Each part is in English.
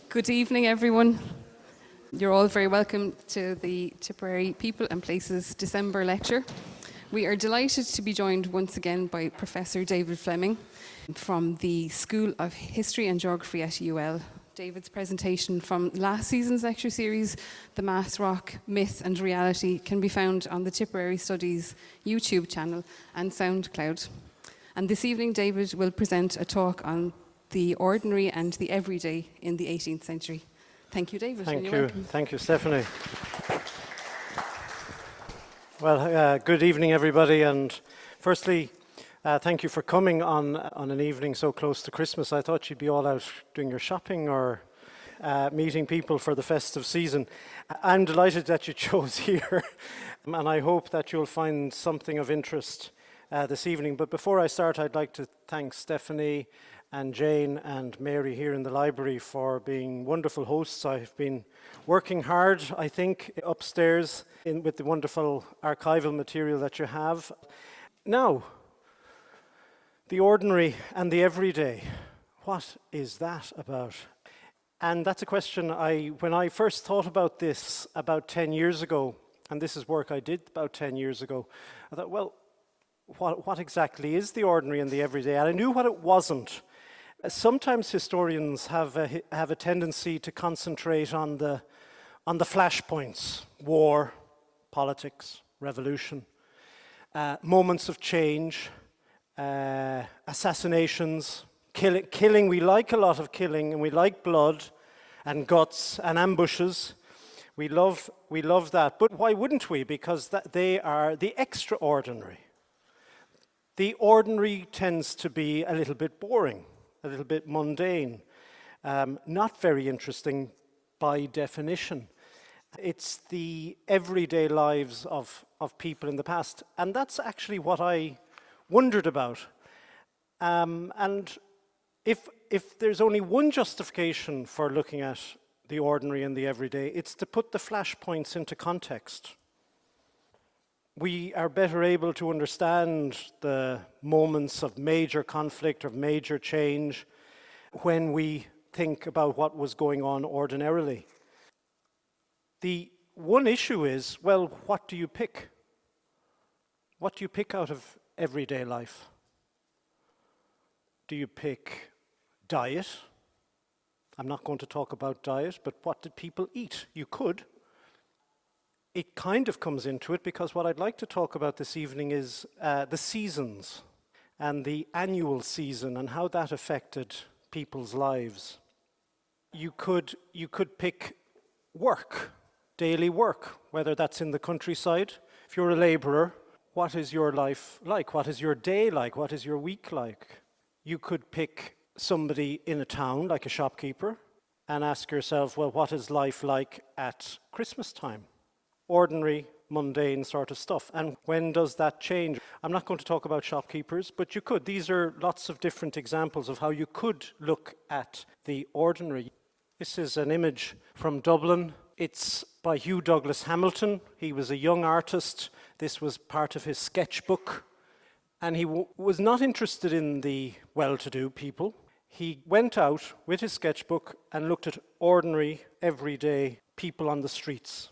Good evening, everyone. You're all very welcome to the Tipperary People and Places December lecture. We are delighted to be joined once again by Professor David Fleming from the School of History and Geography at UL. David's presentation from last season's lecture series, The Mass Rock, Myth and Reality, can be found on the Tipperary Studies YouTube channel and SoundCloud. And this evening, David will present a talk on the ordinary and the everyday in the 18th century. Thank you, David. Thank you. Welcome. Thank you, Stephanie. Well, good evening, everybody. And firstly, thank you for coming on an evening so close to Christmas. I thought you'd be all out doing your shopping or meeting people for the festive season. I'm delighted that you chose here, and I hope that you'll find something of interest this evening. But before I start, I'd like to thank Stephanie and Jane and Mary here in the library for being wonderful hosts. I've been working hard, I think, upstairs with the wonderful archival material that you have. Now, the ordinary and the everyday, what is that about? And that's a question when I first thought about this about 10 years ago, and this is work I did about 10 years ago, I thought, well, what exactly is the ordinary and the everyday? And I knew what it wasn't. Sometimes historians have a tendency to concentrate on the flashpoints: war, politics, revolution, moments of change, assassinations, killing. We like a lot of killing, and we like blood and guts and ambushes. We love that. But why wouldn't we? Because they are the extraordinary. The ordinary tends to be a little bit boring, a little bit mundane, not very interesting by definition. It's the everyday lives of people in the past, and that's actually what I wondered about. And if there's only one justification for looking at the ordinary and the everyday, it's to put the flashpoints into context. We are better able to understand the moments of major conflict or major change when we think about what was going on ordinarily. The one issue is, well, what do you pick? What do you pick out of everyday life? Do you pick diet? I'm not going to talk about diet, but what did people eat? You could. It kind of comes into it because what I'd like to talk about this evening is the seasons and the annual season and how that affected people's lives. You could pick work, daily work, whether that's in the countryside. If you're a labourer, what is your life like? What is your day like? What is your week like? You could pick somebody in a town, like a shopkeeper, and ask yourself, well, what is life like at Christmas time? Ordinary, mundane sort of stuff. And when does that change? I'm not going to talk about shopkeepers, but you could. These are lots of different examples of how you could look at the ordinary. This is an image from Dublin. It's by Hugh Douglas Hamilton. He was a young artist. This was part of his sketchbook. And he was not interested in the well-to-do people. He went out with his sketchbook and looked at ordinary, everyday people on the streets.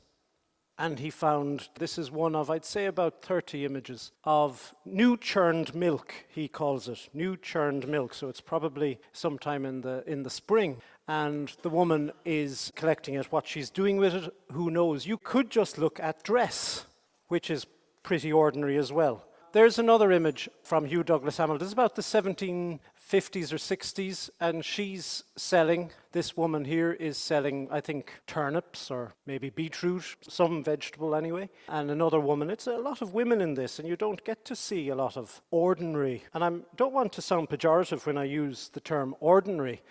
And he found, this is one of, I'd say, about 30 images of new churned milk, he calls it, new churned milk. So it's probably sometime in the spring. And the woman is collecting it. What she's doing with it, who knows? You could just look at dress, which is pretty ordinary as well. There's another image from Hugh Douglas Hamilton. It's about the 1750s or 60s, and she's selling, this woman here is selling, I think, turnips or maybe beetroot, some vegetable anyway. And another woman, it's a lot of women in this, and you don't get to see a lot of ordinary. And I don't want to sound pejorative when I use the term ordinary.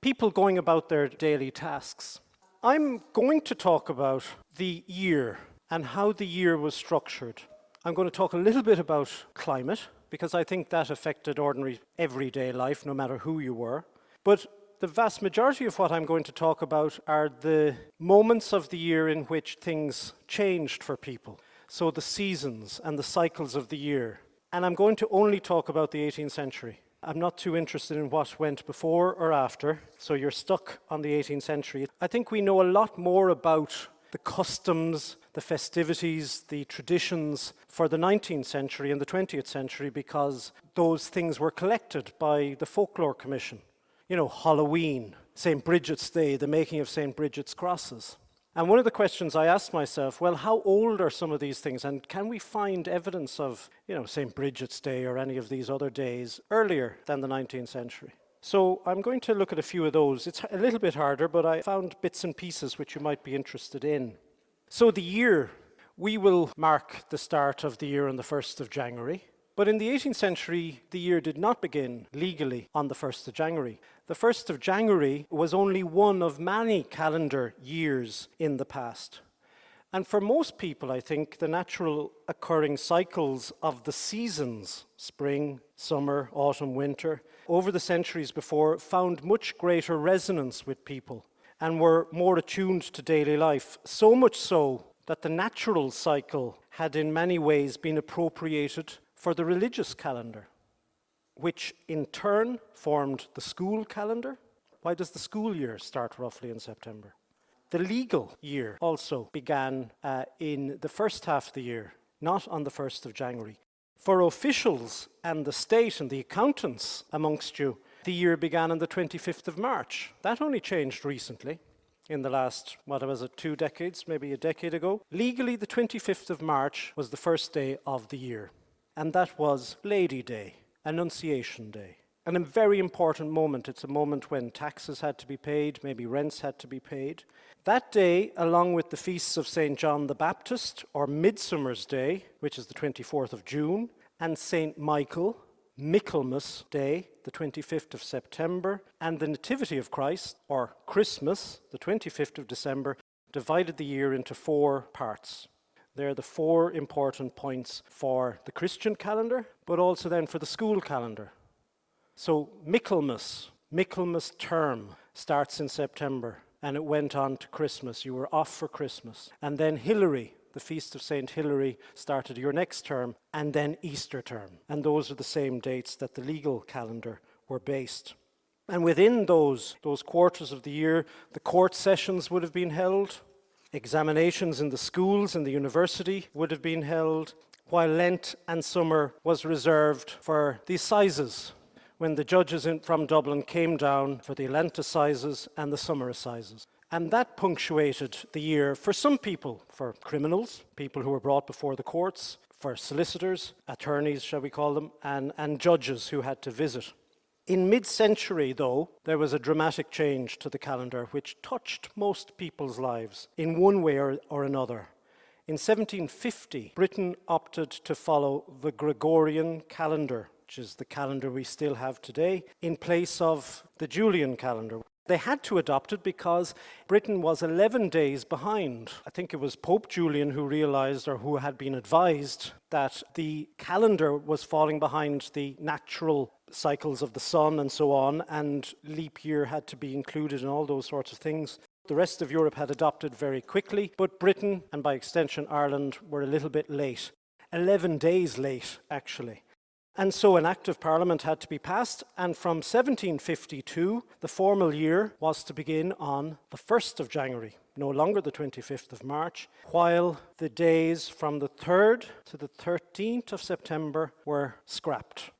People going about their daily tasks. I'm going to talk about the year and how the year was structured. I'm going to talk a little bit about climate, because I think that affected ordinary everyday life, no matter who you were. But the vast majority of what I'm going to talk about are the moments of the year in which things changed for people. So the seasons and the cycles of the year. And I'm going to only talk about the 18th century. I'm not too interested in what went before or after, so you're stuck on the 18th century. I think we know a lot more about the customs, the festivities, the traditions for the 19th century and the 20th century because those things were collected by the Folklore Commission. You know, Halloween, St. Bridget's Day, the making of St. Bridget's crosses. And one of the questions I asked myself, well, how old are some of these things? And can we find evidence of, St. Bridget's Day or any of these other days earlier than the 19th century? So I'm going to look at a few of those. It's a little bit harder, but I found bits and pieces which you might be interested in. So the year, we will mark the start of the year on the 1st of January. But in the 18th century, the year did not begin legally on the 1st of January. The 1st of January was only one of many calendar years in the past. And for most people, I think, the natural occurring cycles of the seasons, spring, summer, autumn, winter, over the centuries before, found much greater resonance with people and were more attuned to daily life, so much so that the natural cycle had in many ways been appropriated for the religious calendar, which in turn formed the school calendar. Why does the school year start roughly in September? The legal year also began in the first half of the year, not on the 1st of January. For officials and the state and the accountants amongst you, the year began on the 25th of March. That only changed recently, in the last, 2 decades, maybe a decade ago. Legally, the 25th of March was the first day of the year. And that was Lady Day, Annunciation Day. And a very important moment. It's a moment when taxes had to be paid, maybe rents had to be paid. That day, along with the feasts of St. John the Baptist, or Midsummer's Day, which is the 24th of June, and St. Michael, Michaelmas Day, the 25th of September, and the Nativity of Christ, or Christmas, the 25th of December, divided the year into 4 parts. They're the 4 important points for the Christian calendar, but also then for the school calendar. So Michaelmas term starts in September, and it went on to Christmas. You were off for Christmas. And then Hilary, the feast of St. Hilary, started your next term, and then Easter term. And those are the same dates that the legal calendar were based. And within those quarters of the year, the court sessions would have been held. Examinations in the schools and the university would have been held, while Lent and summer was reserved for the assizes, when the judges from Dublin came down for the Lent assizes and the summer assizes. And that punctuated the year for some people, for criminals, people who were brought before the courts, for solicitors, attorneys, shall we call them, and judges who had to visit. In mid-century, though, there was a dramatic change to the calendar which touched most people's lives in one way or another. In 1750, Britain opted to follow the Gregorian calendar, which is the calendar we still have today, in place of the Julian calendar. They had to adopt it because Britain was 11 days behind. I think it was Pope Julian who realized, or who had been advised, that the calendar was falling behind the natural cycles of the sun and so on, and leap year had to be included in all those sorts of things. The rest of Europe had adopted very quickly, but Britain, and by extension Ireland, were a little bit late. 11 days late, actually. And so an Act of Parliament had to be passed, and from 1752, the formal year was to begin on the 1st of January, no longer the 25th of March, while the days from the 3rd to the 13th of September were scrapped.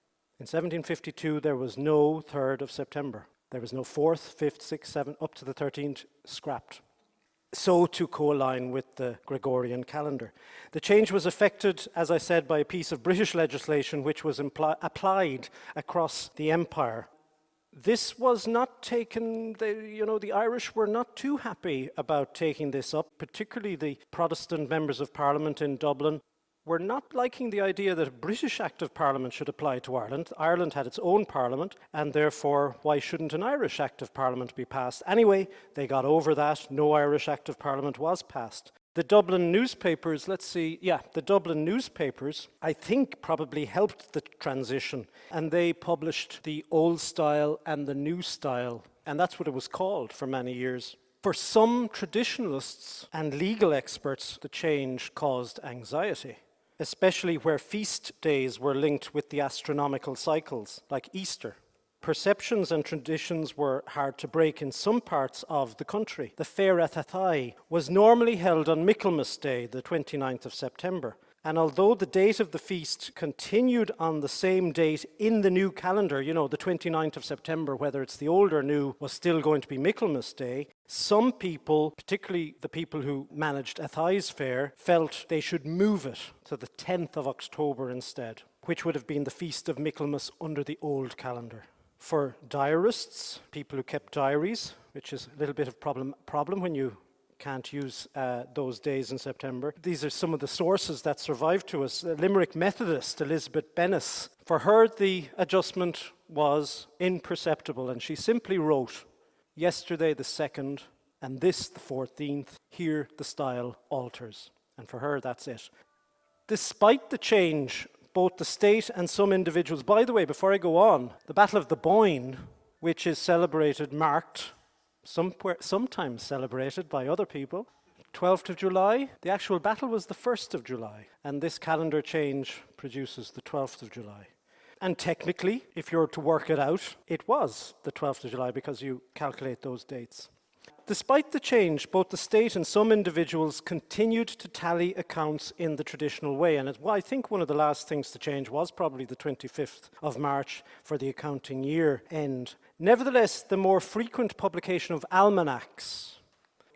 In 1752, there was no 3rd of September. There was no 4th, 5th, 6th, 7th, up to the 13th, scrapped. So to co-align with the Gregorian calendar. The change was effected, as I said, by a piece of British legislation which was applied across the empire. This was not taken, the Irish were not too happy about taking this up, particularly the Protestant members of Parliament in Dublin were not liking the idea that a British Act of Parliament should apply to Ireland. Ireland had its own Parliament, and therefore, why shouldn't an Irish Act of Parliament be passed? Anyway, they got over that. No Irish Act of Parliament was passed. The Dublin newspapers, the Dublin newspapers, I think, probably helped the transition, and they published the old style and the new style, and that's what it was called for many years. For some traditionalists and legal experts, the change caused anxiety. especially where feast days were linked with the astronomical cycles, like Easter. Perceptions and traditions were hard to break in some parts of the country. The Fair at Athy was normally held on Michaelmas Day, the 29th of September. And although the date of the feast continued on the same date in the new calendar, the 29th of September, whether it's the old or new, was still going to be Michaelmas Day, some people, particularly the people who managed Athy's fair, felt they should move it to the 10th of October instead, which would have been the feast of Michaelmas under the old calendar. For diarists, people who kept diaries, which is a little bit of problem when you can't use those days in September. These are some of the sources that survive to us. Limerick Methodist Elizabeth Bennis, for her the adjustment was imperceptible, and she simply wrote, "Yesterday the 2nd and this the 14th, here the style alters." And for her that's it. Despite the change, both the state and some individuals, by the way, before I go on, the Battle of the Boyne, which is marked, sometimes celebrated by other people, 12th of July. The actual battle was the 1st of July, and this calendar change produces the 12th of July. And technically, if you were to work it out, it was the 12th of July because you calculate those dates. Despite the change, both the state and some individuals continued to tally accounts in the traditional way. And I think one of the last things to change was probably the 25th of March for the accounting year end. Nevertheless, the more frequent publication of almanacs,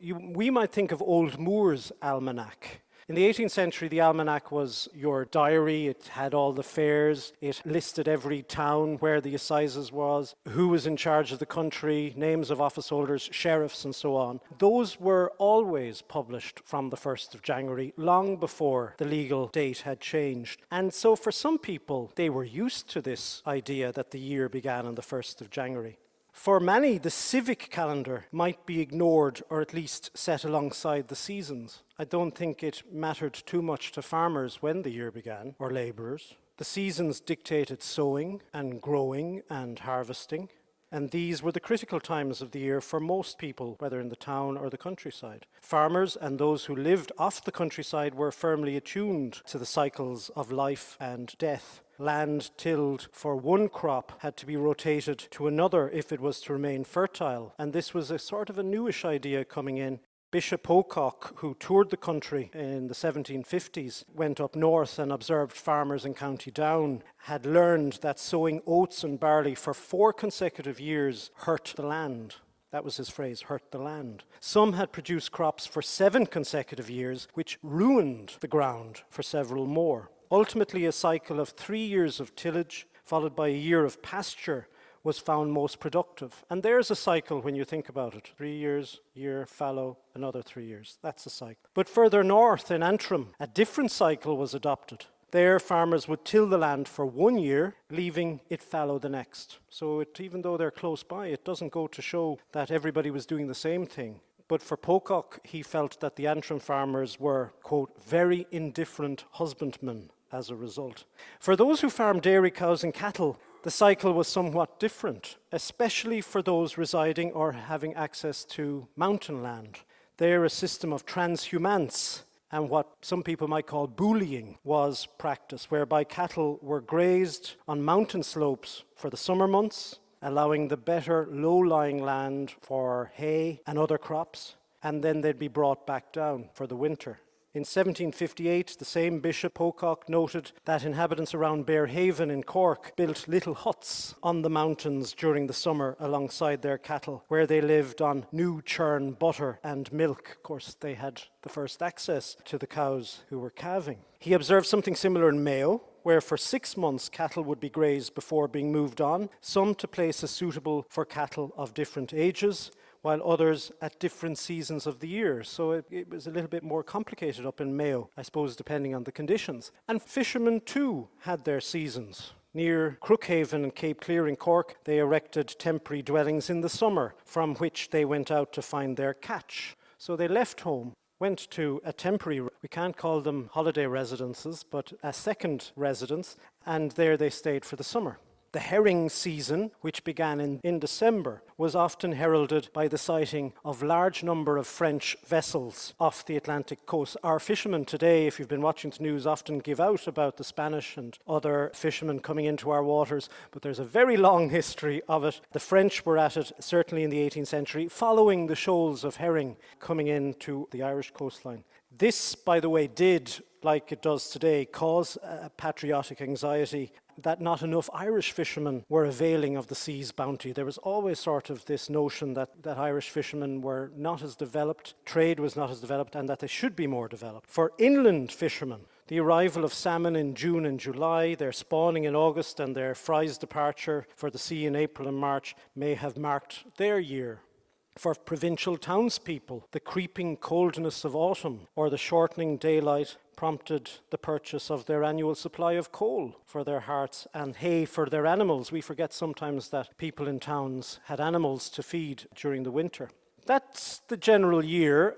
we might think of Old Moore's almanac. In the 18th century, the almanac was your diary. It had all the fairs. It listed every town, where the assizes was, who was in charge of the country, names of office holders, sheriffs, and so on. Those were always published from the 1st of January, long before the legal date had changed. And so for some people, they were used to this idea that the year began on the 1st of January. For many, the civic calendar might be ignored or at least set alongside the seasons. I don't think it mattered too much to farmers when the year began, or labourers. The seasons dictated sowing and growing and harvesting, and these were the critical times of the year for most people, whether in the town or the countryside. Farmers and those who lived off the countryside were firmly attuned to the cycles of life and death. Land tilled for one crop had to be rotated to another if it was to remain fertile, and this was a sort of a newish idea coming in. Bishop Pocock, who toured the country in the 1750s, went up north and observed farmers in County Down, had learned that sowing oats and barley for 4 consecutive years hurt the land. That was his phrase, hurt the land. Some had produced crops for 7 consecutive years, which ruined the ground for several more. Ultimately, a cycle of 3 years of tillage, followed by a year of pasture, was found most productive. And there's a cycle when you think about it. 3 years, year, fallow, another 3 years. That's a cycle. But further north in Antrim, a different cycle was adopted. There, farmers would till the land for 1 year, leaving it fallow the next. So even though they're close by, it doesn't go to show that everybody was doing the same thing. But for Pocock, he felt that the Antrim farmers were, quote, very indifferent husbandmen as a result. For those who farmed dairy cows and cattle, the cycle was somewhat different, especially for those residing or having access to mountain land. There, a system of transhumance and what some people might call bullying was practiced, whereby cattle were grazed on mountain slopes for the summer months, allowing the better low-lying land for hay and other crops, and then they'd be brought back down for the winter. In 1758, the same Bishop Pocock noted that inhabitants around Bearhaven in Cork built little huts on the mountains during the summer alongside their cattle, where they lived on new churn butter and milk. Of course, they had the first access to the cows who were calving. He observed something similar in Mayo, where for 6 months cattle would be grazed before being moved on, some to places suitable for cattle of different ages, while others at different seasons of the year. So it was a little bit more complicated up in Mayo, I suppose, depending on the conditions. And fishermen too had their seasons. Near Crookhaven and Cape Clear in Cork, they erected temporary dwellings in the summer, from which they went out to find their catch. So they left home, went to a temporary, we can't call them holiday residences, but a second residence, and there they stayed for the summer. The herring season, which began in December, was often heralded by the sighting of large number of French vessels off the Atlantic coast. Our fishermen today, if you've been watching the news, often give out about the Spanish and other fishermen coming into our waters, but there's a very long history of it. The French were at it, certainly in the 18th century, following the shoals of herring coming into the Irish coastline. This, by the way, did, like it does today, cause patriotic anxiety that not enough Irish fishermen were availing of the sea's bounty. There was always sort of this notion that Irish fishermen were not as developed, trade was not as developed, and that they should be more developed. For inland fishermen, the arrival of salmon in June and July, their spawning in August, and their Fry's departure for the sea in April and March may have marked their year. For provincial townspeople, the creeping coldness of autumn or the shortening daylight prompted the purchase of their annual supply of coal for their hearths and hay for their animals. We forget sometimes that people in towns had animals to feed during the winter. That's the general year.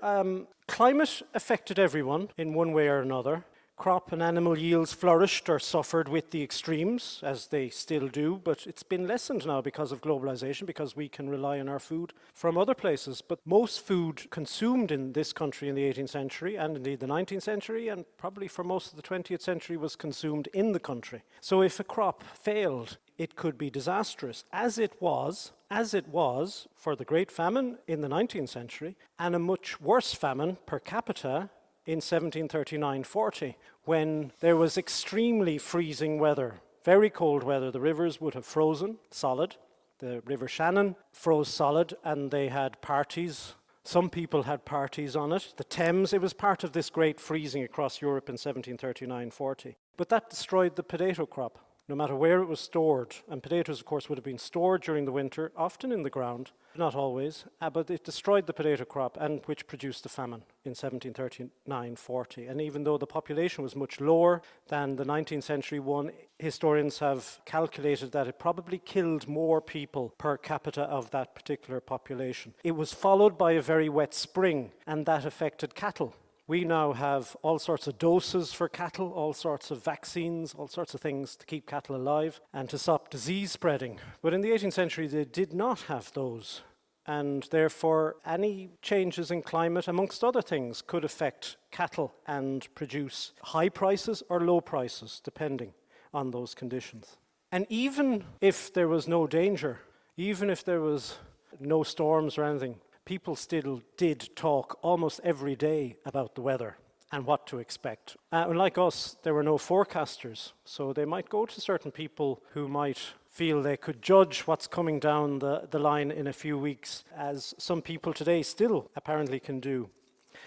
Climate affected everyone in one way or another. Crop and animal yields flourished or suffered with the extremes, as they still do, but it's been lessened now because of globalization, because we can rely on our food from other places. But most food consumed in this country in the 18th century, and indeed the 19th century, and probably for most of the 20th century, was consumed in the country. So if a crop failed, it could be disastrous, as it was for the Great Famine in the 19th century, and a much worse famine per capita in 1739-40, when there was extremely freezing weather, very cold weather. The rivers would have frozen solid. The River Shannon froze solid, and they had parties. Some people had parties on it. The Thames, it was part of this great freezing across Europe in 1739-40. But that destroyed the potato crop, no matter where it was stored. And potatoes, of course, would have been stored during the winter, often in the ground, not always, but it destroyed the potato crop, and which produced the famine in 1739-40. And even though the population was much lower than the 19th century one, historians have calculated that it probably killed more people per capita of that particular population. It was followed by a very wet spring, and that affected cattle. We now have all sorts of doses for cattle, all sorts of vaccines, all sorts of things to keep cattle alive and to stop disease spreading. But in the 18th century, they did not have those. And therefore, any changes in climate, amongst other things, could affect cattle and produce high prices or low prices, depending on those conditions. And even if there was no danger, even if there was no storms or anything, people still did talk almost every day about the weather and what to expect. Like us, there were no forecasters, so they might go to certain people who might feel they could judge what's coming down the line in a few weeks, as some people today still apparently can do.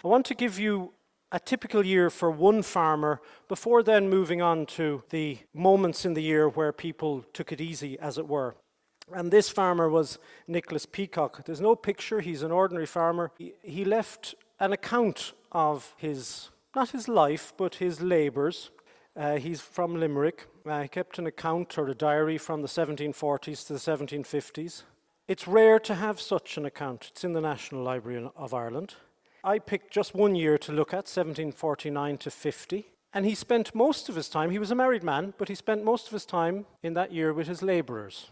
I want to give you a typical year for one farmer before then moving on to the moments in the year where people took it easy, as it were. And this farmer was Nicholas Peacock. There's no picture, he's an ordinary farmer. He left an account of his, not his life, but his labours. He's from Limerick. He kept an account or a diary from the 1740s to the 1750s. It's rare to have such an account. It's in the National Library of Ireland. I picked just one year to look at, 1749 to 50. And he spent most of his time, he was a married man, but he spent most of his time in that year with his labourers,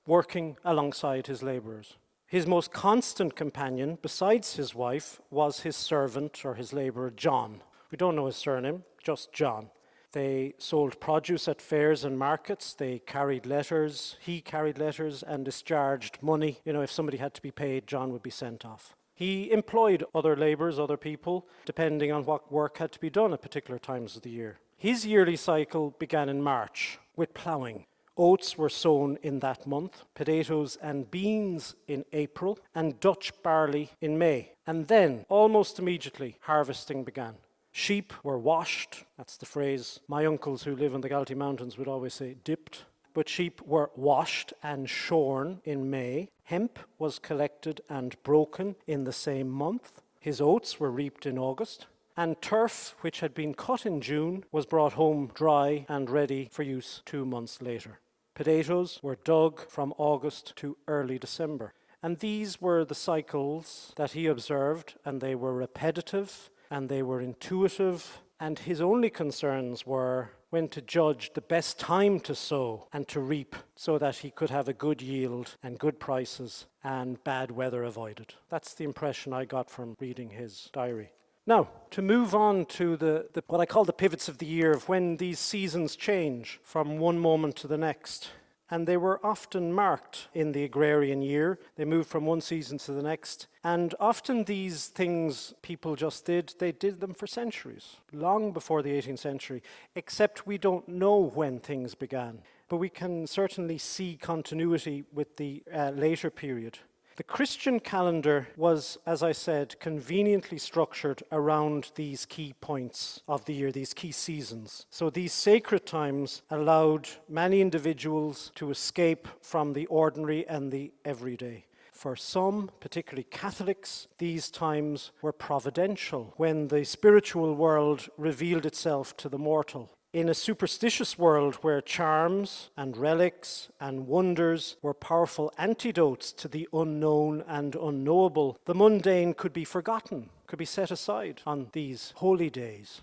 working alongside his labourers. His most constant companion, besides his wife, was his servant or his labourer, John. We don't know his surname, just John. They sold produce at fairs and markets. They carried letters. He carried letters and discharged money. You know, if somebody had to be paid, John would be sent off. He employed other labourers, other people, depending on what work had to be done at particular times of the year. His yearly cycle began in March with ploughing. Oats were sown in that month, potatoes and beans in April, and Dutch barley in May. And then, almost immediately, harvesting began. Sheep were washed, that's the phrase my uncles who live in the Galtee Mountains would always say, dipped. But sheep were washed and shorn in May. Hemp was collected and broken in the same month. His oats were reaped in August. And turf, which had been cut in June, was brought home dry and ready for use 2 months later. Potatoes were dug from August to early December. And these were the cycles that he observed, and they were repetitive, and they were intuitive, and his only concerns were when to judge the best time to sow and to reap so that he could have a good yield and good prices and bad weather avoided. That's the impression I got from reading his diary. Now, to move on to the what I call the pivots of the year, of when these seasons change from one moment to the next. And they were often marked in the agrarian year. They moved from one season to the next. And often these things people just did, they did them for centuries, long before the 18th century, except we don't know when things began. But we can certainly see continuity with the later period. The Christian calendar was, as I said, conveniently structured around these key points of the year, these key seasons. So these sacred times allowed many individuals to escape from the ordinary and the everyday. For some, particularly Catholics, these times were providential, when the spiritual world revealed itself to the mortal. In a superstitious world where charms and relics and wonders were powerful antidotes to the unknown and unknowable, the mundane could be forgotten, could be set aside on these holy days.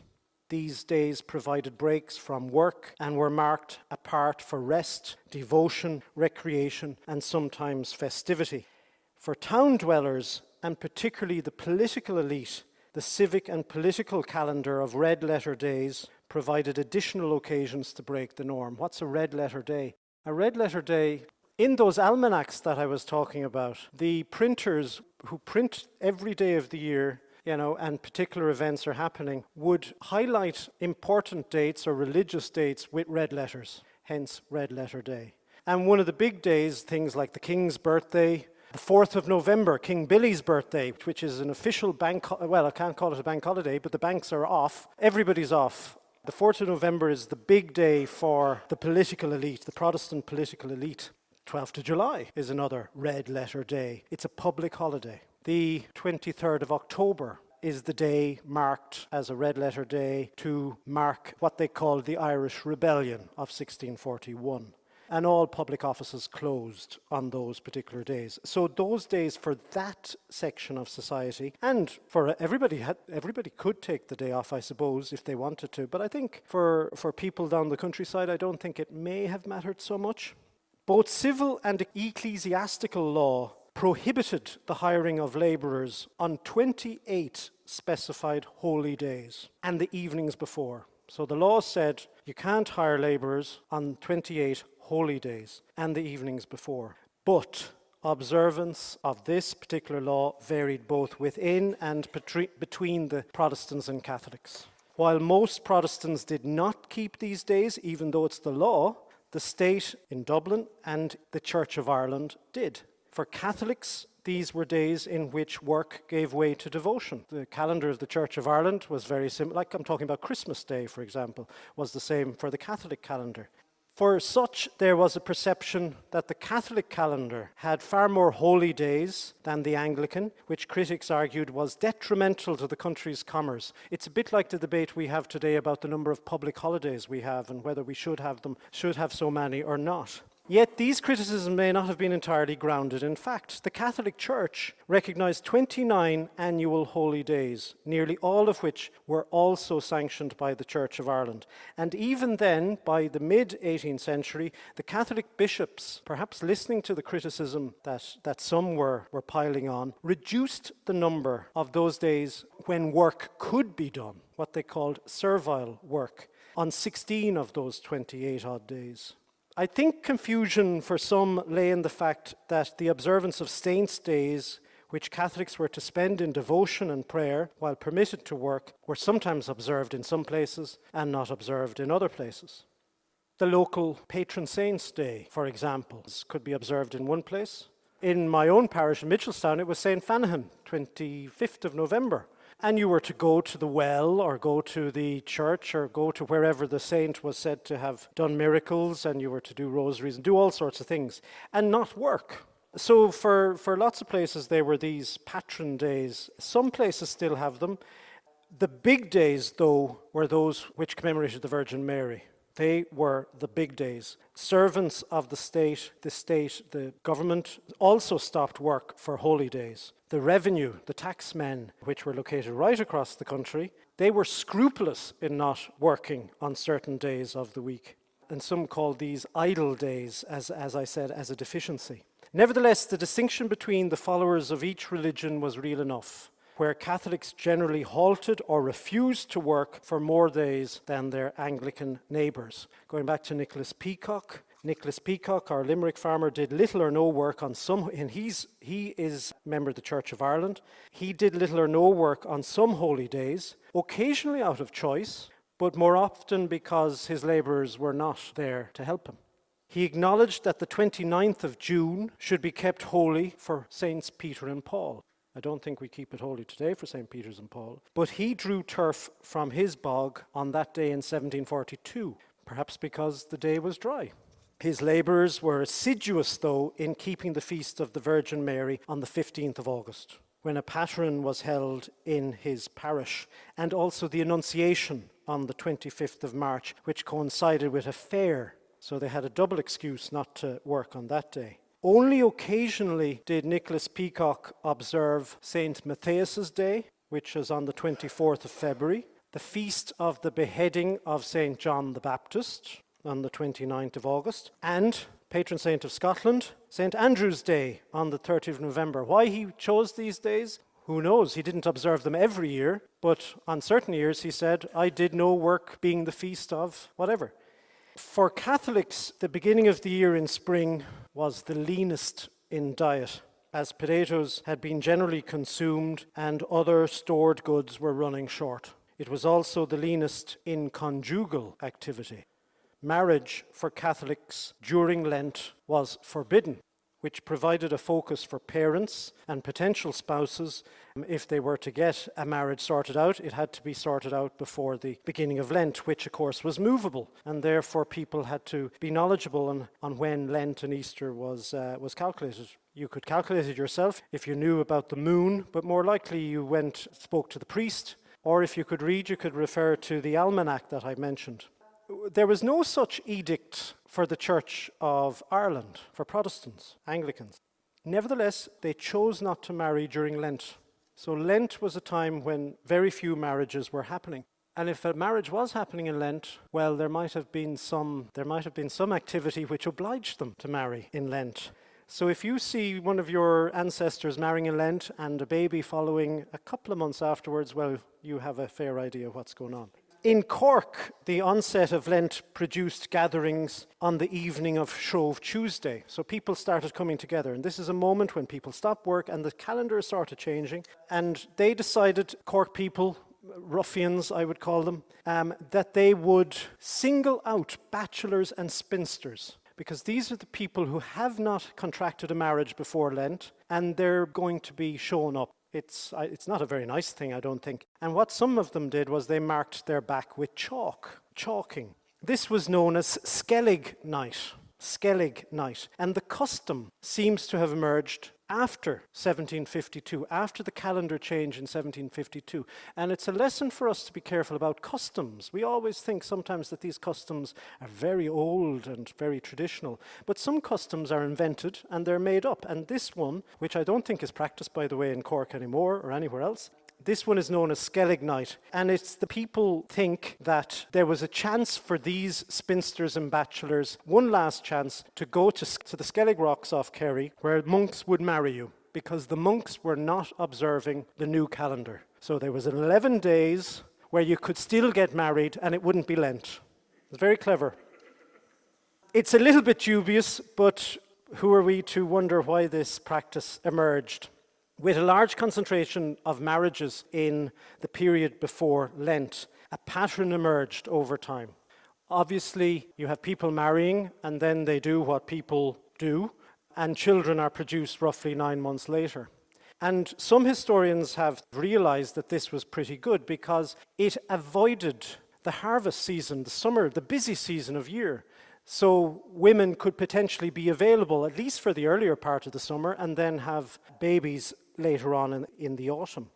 These days provided breaks from work and were marked apart for rest, devotion, recreation, and sometimes festivity. For town dwellers, and particularly the political elite, the civic and political calendar of red letter days provided additional occasions to break the norm. What's a red letter day? A red letter day, in those almanacs that I was talking about, the printers who print every day of the year, and particular events are happening, would highlight important dates or religious dates with red letters, hence red letter day. And one of the big days, things like the King's birthday, the 4th of November, King Billy's birthday, which is an official well, I can't call it a bank holiday, but the banks are off. Everybody's off. The 4th of November is the big day for the political elite, the Protestant political elite. 12th of July is another red letter day. It's a public holiday. The 23rd of October is the day marked as a red letter day to mark what they called the Irish Rebellion of 1641. And all public offices closed on those particular days. So those days for that section of society, and for everybody could take the day off, I suppose, if they wanted to. But I think for people down the countryside, I don't think it may have mattered so much. Both civil and ecclesiastical law prohibited the hiring of labourers on 28 specified holy days and the evenings before. So the law said you can't hire labourers on 28 holy days and the evenings before. But observance of this particular law varied both within and between the Protestants and Catholics. While most Protestants did not keep these days, even though it's the law, the state in Dublin and the Church of Ireland did. For Catholics, these were days in which work gave way to devotion. The calendar of the Church of Ireland was very similar, like I'm talking about Christmas Day, for example, was the same for the Catholic calendar. For such, there was a perception that the Catholic calendar had far more holy days than the Anglican, which critics argued was detrimental to the country's commerce. It's a bit like the debate we have today about the number of public holidays we have and whether we should have so many or not. Yet these criticisms may not have been entirely grounded in fact. The Catholic Church recognized 29 annual holy days, nearly all of which were also sanctioned by the Church of Ireland. And even then, by the mid-18th century, the Catholic bishops, perhaps listening to the criticism that some were piling on, reduced the number of those days when work could be done, what they called servile work, on 16 of those 28-odd days. I think confusion for some lay in the fact that the observance of saints' days, which Catholics were to spend in devotion and prayer while permitted to work, were sometimes observed in some places and not observed in other places. The local patron saint's day, for example, could be observed in one place. In my own parish in Mitchelstown, it was St. Fanahan, 25th of November. And you were to go to the well or go to the church or go to wherever the saint was said to have done miracles, and you were to do rosaries and do all sorts of things and not work. So for lots of places there were these patron days. Some places still have them. The big days, though, were those which commemorated the Virgin Mary. They were the big days. Servants of the state, the government, also stopped work for holy days. The revenue, the taxmen, which were located right across the country, They were scrupulous in not working on certain days of the week. And some called these idle days, as I said, as a deficiency. Nevertheless, the distinction between the followers of each religion was real enough, where Catholics generally halted or refused to work for more days than their Anglican neighbours. Going back to Nicholas Peacock, our Limerick farmer, did little or no work on some, and he is a member of the Church of Ireland. He did little or no work on some holy days, occasionally out of choice, but more often because his labourers were not there to help him. He acknowledged that the 29th of June should be kept holy for Saints Peter and Paul. I don't think we keep it holy today for St. Peter's and Paul. But he drew turf from his bog on that day in 1742, perhaps because the day was dry. His labourers were assiduous, though, in keeping the feast of the Virgin Mary on the 15th of August, when a patron was held in his parish, and also the Annunciation on the 25th of March, which coincided with a fair. So they had a double excuse not to work on that day. Only occasionally did Nicholas Peacock observe St. Matthias's Day, which is on the 24th of February, the feast of the beheading of St. John the Baptist on the 29th of August, and patron saint of Scotland, St. Andrew's Day on the 30th of November. Why he chose these days? Who knows? He didn't observe them every year, but on certain years he said, I did no work being the feast of whatever. For Catholics, the beginning of the year in spring was the leanest in diet, as potatoes had been generally consumed and other stored goods were running short. It was also the leanest in conjugal activity. Marriage for Catholics during Lent was forbidden, which provided a focus for parents and potential spouses. If they were to get a marriage sorted out, it had to be sorted out before the beginning of Lent, which of course was movable, and therefore people had to be knowledgeable on when Lent and Easter was calculated. You could calculate it yourself if you knew about the moon, but more likely you spoke to the priest, or if you could read, you could refer to the almanac that I mentioned. There was no such edict for the Church of Ireland, for Protestants, Anglicans. Nevertheless, they chose not to marry during Lent. So Lent was a time when very few marriages were happening. And if a marriage was happening in Lent, well, there might have been some activity which obliged them to marry in Lent. So if you see one of your ancestors marrying in Lent and a baby following a couple of months afterwards, well, you have a fair idea what's going on. In Cork, the onset of Lent produced gatherings on the evening of Shrove Tuesday. So people started coming together. And this is a moment when people stop work and the calendar started changing. And they decided, Cork people, ruffians I would call them, that they would single out bachelors and spinsters, because these are the people who have not contracted a marriage before Lent, and they're going to be shown up. It's not a very nice thing, I don't think. And what some of them did was they marked their back with chalking. This was known as Skellig night. And the custom seems to have emerged after 1752, after the calendar change in 1752. And it's a lesson for us to be careful about customs. We always think sometimes that these customs are very old and very traditional, but some customs are invented and they're made up. And this one, which I don't think is practiced, by the way, in Cork anymore or anywhere else, this one is known as Skellig night, and it's the people think that there was a chance for these spinsters and bachelors, one last chance, to go to the Skellig rocks off Kerry, where monks would marry you, because the monks were not observing the new calendar. So there was 11 days where you could still get married and it wouldn't be Lent. It's very clever. It's a little bit dubious, but who are we to wonder why this practice emerged? With a large concentration of marriages in the period before Lent, a pattern emerged over time. Obviously, you have people marrying, and then they do what people do, and children are produced roughly 9 months later. And some historians have realized that this was pretty good because it avoided the harvest season, the summer, the busy season of year. So women could potentially be available, at least for the earlier part of the summer, and then have babies later on in the autumn.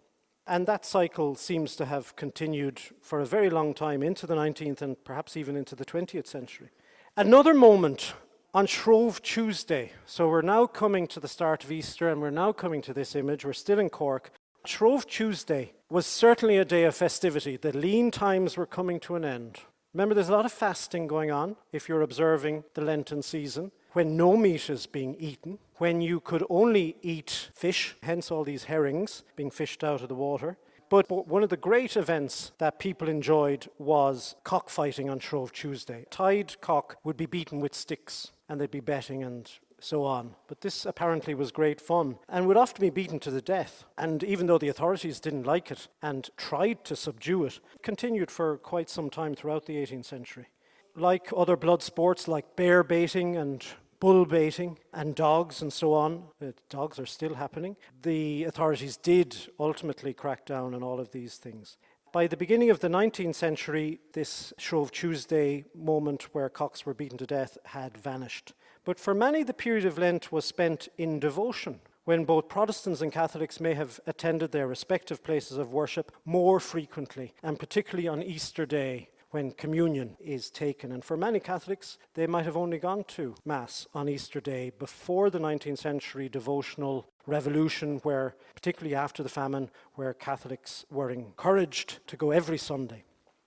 And that cycle seems to have continued for a very long time into the 19th and perhaps even into the 20th century. Another moment on Shrove Tuesday. So we're now coming to the start of Easter and we're now coming to this image. We're still in Cork. Shrove Tuesday was certainly a day of festivity. The lean times were coming to an end. Remember, there's a lot of fasting going on if you're observing the Lenten season, when no meat is being eaten, when you could only eat fish, hence all these herrings being fished out of the water. But one of the great events that people enjoyed was cockfighting on Shrove Tuesday. Tied cock would be beaten with sticks, and they'd be betting and so on. But this apparently was great fun and would often be beaten to the death. And even though the authorities didn't like it and tried to subdue it, it continued for quite some time throughout the 18th century. Like other blood sports like bear baiting and bull baiting and dogs and so on, dogs are still happening, the authorities did ultimately crack down on all of these things. By the beginning of the 19th century, this Shrove Tuesday moment where cocks were beaten to death had vanished. But for many, the period of Lent was spent in devotion, when both Protestants and Catholics may have attended their respective places of worship more frequently, and particularly on Easter Day, when communion is taken. And for many Catholics, they might have only gone to Mass on Easter Day before the 19th century devotional revolution, where, particularly after the famine, where Catholics were encouraged to go every Sunday.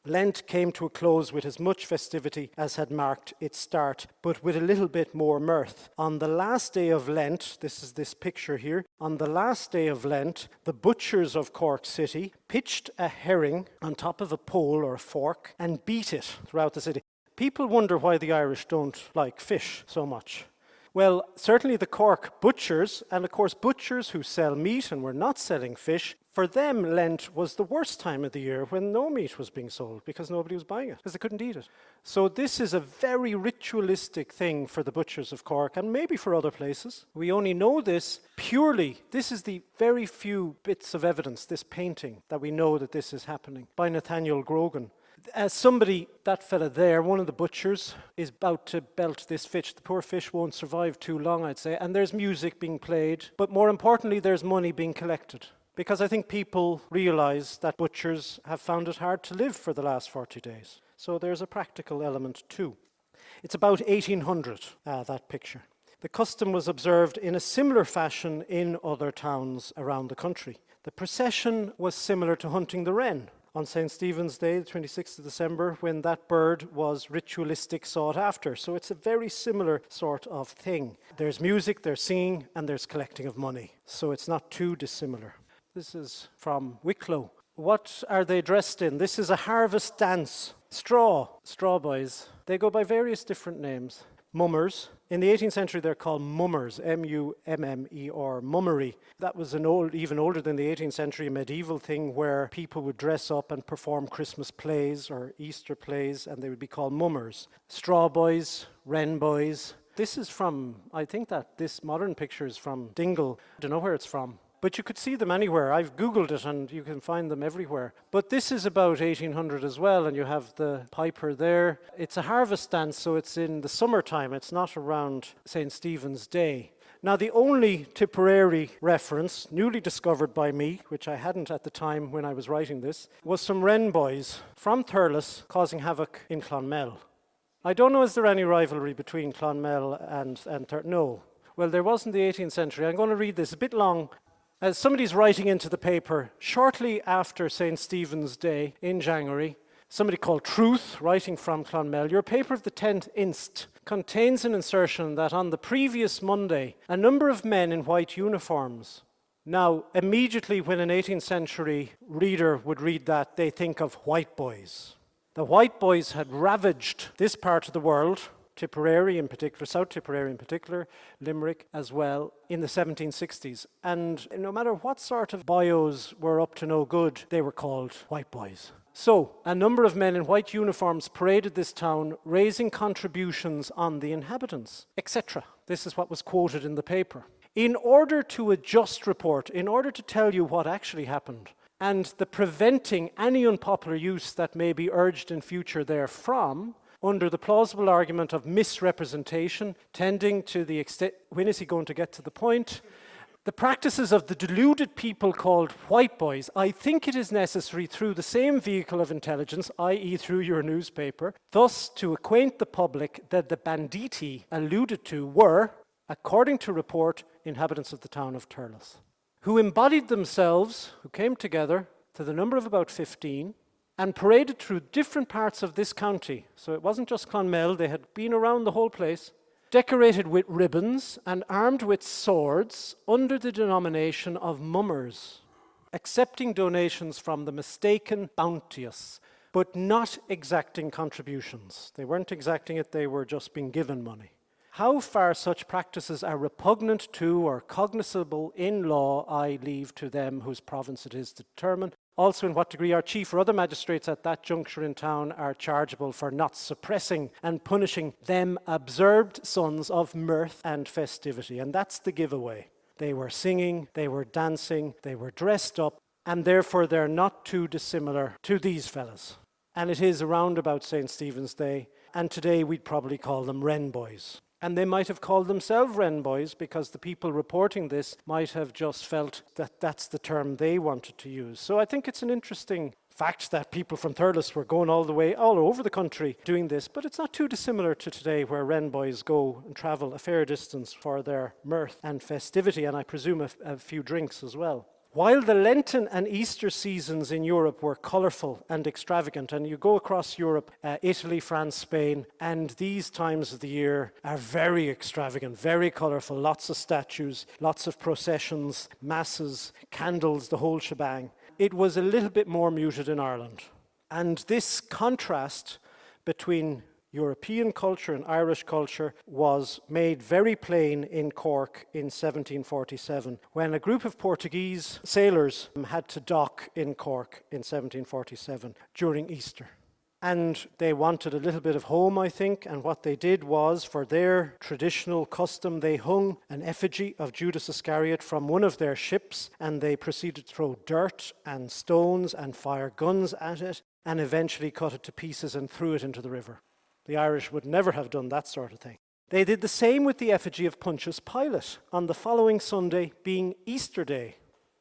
Lent came to a close with as much festivity as had marked its start, but with a little bit more mirth. On the last day of Lent, this is this picture here, on the last day of Lent, the butchers of Cork City pitched a herring on top of a pole or a fork and beat it throughout the city. People wonder why the Irish don't like fish so much. Well, certainly the Cork butchers, and of course butchers who sell meat and were not selling fish, for them Lent was the worst time of the year when no meat was being sold because nobody was buying it, because they couldn't eat it. So this is a very ritualistic thing for the butchers of Cork, and maybe for other places. We only know this purely, this is the very few bits of evidence, this painting, that we know that this is happening, by Nathaniel Grogan. As somebody, that fella there, one of the butchers, is about to belt this fish. The poor fish won't survive too long, I'd say. And there's music being played. But more importantly, there's money being collected. Because I think people realize that butchers have found it hard to live for the last 40 days. So there's a practical element too. It's about 1800, that picture. The custom was observed in a similar fashion in other towns around the country. The procession was similar to hunting the wren on St. Stephen's Day, the 26th of December, when that bird was ritualistic sought after. So it's a very similar sort of thing. There's music, there's singing, and there's collecting of money. So it's not too dissimilar. This is from Wicklow. What are they dressed in? This is a harvest dance. Straw boys. They go by various different names. Mummers. In the 18th century, they're called mummers, M-U-M-M-E-R, mummery. That was even older than the 18th century, medieval thing where people would dress up and perform Christmas plays or Easter plays, and they would be called mummers. Straw boys, wren boys. This is from, I think that this modern picture is from Dingle. I don't know where it's from. But you could see them anywhere. I've Googled it and you can find them everywhere. But this is about 1800 as well, and you have the piper there. It's a harvest dance, so it's in the summertime. It's not around St. Stephen's Day. Now, the only Tipperary reference, newly discovered by me, which I hadn't at the time when I was writing this, was some wren boys from Thurles causing havoc in Clonmel. I don't know, is there any rivalry between Clonmel and Thurles? No. Well, there was in the 18th century. I'm going to read this, a bit long. As somebody's writing into the paper, shortly after St. Stephen's Day in January, somebody called Truth, writing from Clonmel, your paper of the 10th inst. Contains an insertion that on the previous Monday, a number of men in white uniforms. Now, immediately when an 18th century reader would read that, they think of white boys. The white boys had ravaged this part of the world, Tipperary in particular, South Tipperary in particular, Limerick as well, in the 1760s. And no matter what sort of bios were up to no good, they were called white boys. So, a number of men in white uniforms paraded this town, raising contributions on the inhabitants, etc. This is what was quoted in the paper. In order to a just report, in order to tell you what actually happened, and the preventing any unpopular use that may be urged in future therefrom, under the plausible argument of misrepresentation, tending to the extent, when is he going to get to the point? The practices of the deluded people called white boys, I think it is necessary through the same vehicle of intelligence, i.e. through your newspaper, thus to acquaint the public that the banditti alluded to were, according to report, inhabitants of the town of Thurles, who embodied themselves, who came together, to the number of about 15 and paraded through different parts of this county. So it wasn't just Clonmel, they had been around the whole place, decorated with ribbons and armed with swords under the denomination of mummers, accepting donations from the mistaken bounteous, but not exacting contributions. They weren't exacting it, they were just being given money. How far such practices are repugnant to or cognizable in law, I leave to them whose province it is to determine. Also, in what degree our chief or other magistrates at that juncture in town are chargeable for not suppressing and punishing them observed sons of mirth and festivity. And that's the giveaway. They were singing, they were dancing, they were dressed up, and therefore they're not too dissimilar to these fellas. And it is around about St. Stephen's Day, and today we'd probably call them wren boys. And they might have called themselves wren boys because the people reporting this might have just felt that that's the term they wanted to use. So I think it's an interesting fact that people from Thurles were going all over the country doing this, but it's not too dissimilar to today where wren boys go and travel a fair distance for their mirth and festivity, and I presume a few drinks as well. While the Lenten and Easter seasons in Europe were colourful and extravagant, and you go across Europe, Italy, France, Spain, and these times of the year are very extravagant, very colourful, lots of statues, lots of processions, masses, candles, the whole shebang. It was a little bit more muted in Ireland. And this contrast between European culture and Irish culture was made very plain in Cork in 1747, when a group of Portuguese sailors had to dock in Cork in 1747 during Easter. And they wanted a little bit of home, I think, and what they did was, for their traditional custom, they hung an effigy of Judas Iscariot from one of their ships, and they proceeded to throw dirt and stones and fire guns at it, and eventually cut it to pieces and threw it into the river. The Irish would never have done that sort of thing. They did the same with the effigy of Pontius Pilate on the following Sunday being Easter Day.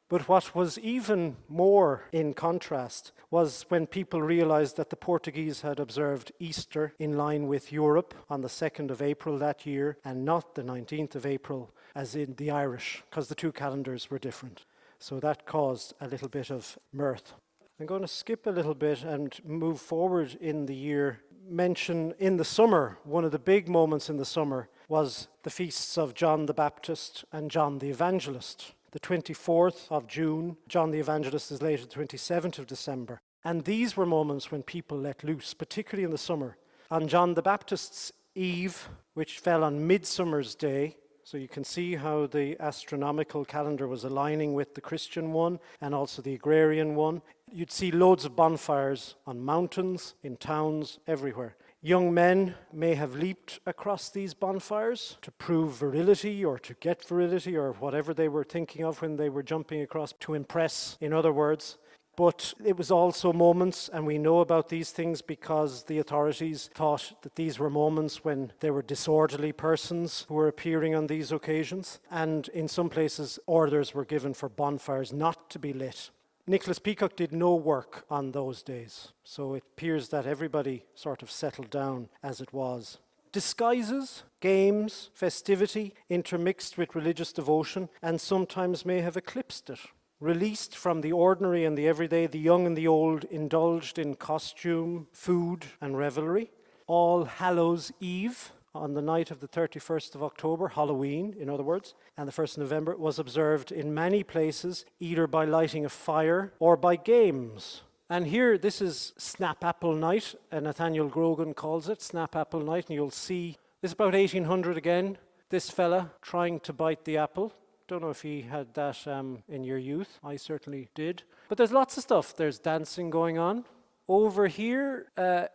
But what was even more in contrast was when people realized that the Portuguese had observed Easter in line with Europe on the 2nd of April that year and not the 19th of April as in the Irish, because the two calendars were different. So that caused a little bit of mirth. I'm going to skip a little bit and move forward in the year. Mention in the summer, one of the big moments in the summer was the feasts of John the Baptist and John the Evangelist. The 24th of June, John the Evangelist is later the 27th of December. And these were moments when people let loose, particularly in the summer. On John the Baptist's Eve, which fell on Midsummer's Day, so you can see how the astronomical calendar was aligning with the Christian one and also the agrarian one. You'd see loads of bonfires on mountains, in towns, everywhere. Young men may have leaped across these bonfires to prove virility or to get virility or whatever they were thinking of when they were jumping across, to impress, in other words. But it was also moments, and we know about these things because the authorities thought that these were moments when there were disorderly persons who were appearing on these occasions. And in some places, orders were given for bonfires not to be lit. Nicholas Peacock did no work on those days, so it appears that everybody sort of settled down as it was. Disguises, games, festivity intermixed with religious devotion, and sometimes may have eclipsed it. Released from the ordinary and the everyday, the young and the old indulged in costume, food, and revelry. All Hallows Eve, on the night of the 31st of October, Halloween, in other words, and the 1st of November, was observed in many places, either by lighting a fire or by games. And here, this is Snap Apple Night, and Nathaniel Grogan calls it Snap Apple Night, and you'll see, this is about 1800 again, this fella trying to bite the apple. Don't know if he had that in your youth. I certainly did. But there's lots of stuff. There's dancing going on. Over here,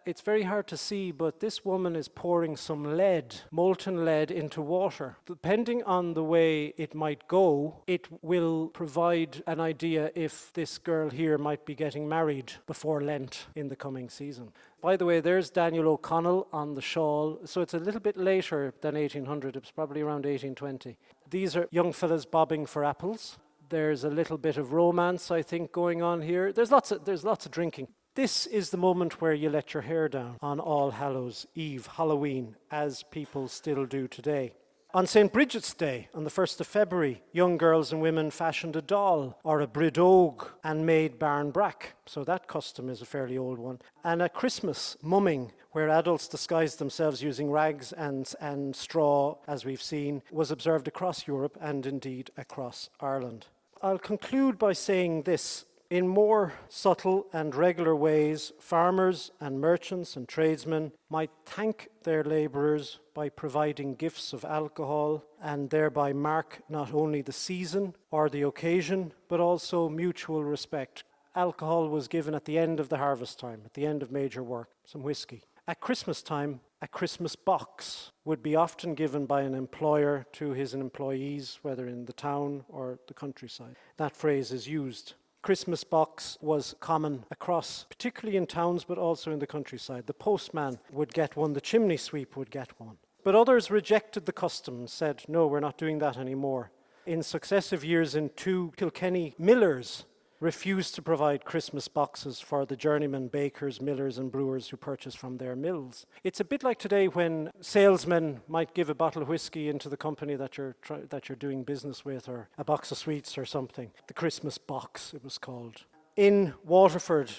it's very hard to see, but this woman is pouring some lead, molten lead, into water. Depending on the way it might go, it will provide an idea if this girl here might be getting married before Lent in the coming season. By the way, there's Daniel O'Connell on the shawl, so it's a little bit later than 1800. It was probably around 1820. These are young fellas bobbing for apples. There's a little bit of romance, I think, going on here. There's lots of drinking. This is the moment where you let your hair down on All Hallows Eve, Halloween, as people still do today. On St. Bridget's Day, on the 1st of February, young girls and women fashioned a doll or a brideogue and made barnbrack. So that custom is a fairly old one. And a Christmas mumming, where adults disguised themselves using rags and straw, as we've seen, was observed across Europe and indeed across Ireland. I'll conclude by saying this. In more subtle and regular ways, farmers and merchants and tradesmen might thank their labourers by providing gifts of alcohol and thereby mark not only the season or the occasion, but also mutual respect. Alcohol was given at the end of the harvest time, at the end of major work, some whiskey. At Christmas time, a Christmas box would be often given by an employer to his employees, whether in the town or the countryside. That phrase is used. Christmas box was common across, particularly in towns, but also in the countryside. The postman would get one, the chimney sweep would get one. But others rejected the custom and said, no, we're not doing that anymore. In successive years, in 2 Kilkenny millers refused to provide Christmas boxes for the journeymen bakers, millers and brewers who purchased from their mills. It's a bit like today when salesmen might give a bottle of whiskey into the company that you're doing business with, or a box of sweets or something. The Christmas box, it was called. In Waterford,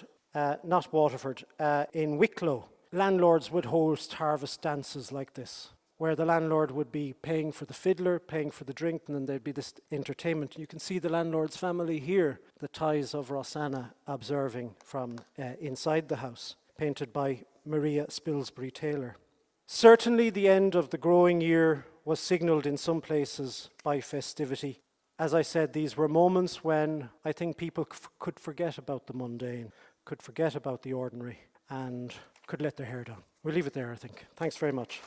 in Wicklow, landlords would host harvest dances like this, where the landlord would be paying for the fiddler, paying for the drink, and then there'd be this entertainment. You can see the landlord's family here, the ties of Rosanna observing from inside the house, painted by Maria Spilsbury Taylor. Certainly the end of the growing year was signalled in some places by festivity. As I said, these were moments when I think people could forget about the mundane, could forget about the ordinary, and could let their hair down. We'll leave it there, I think. Thanks very much.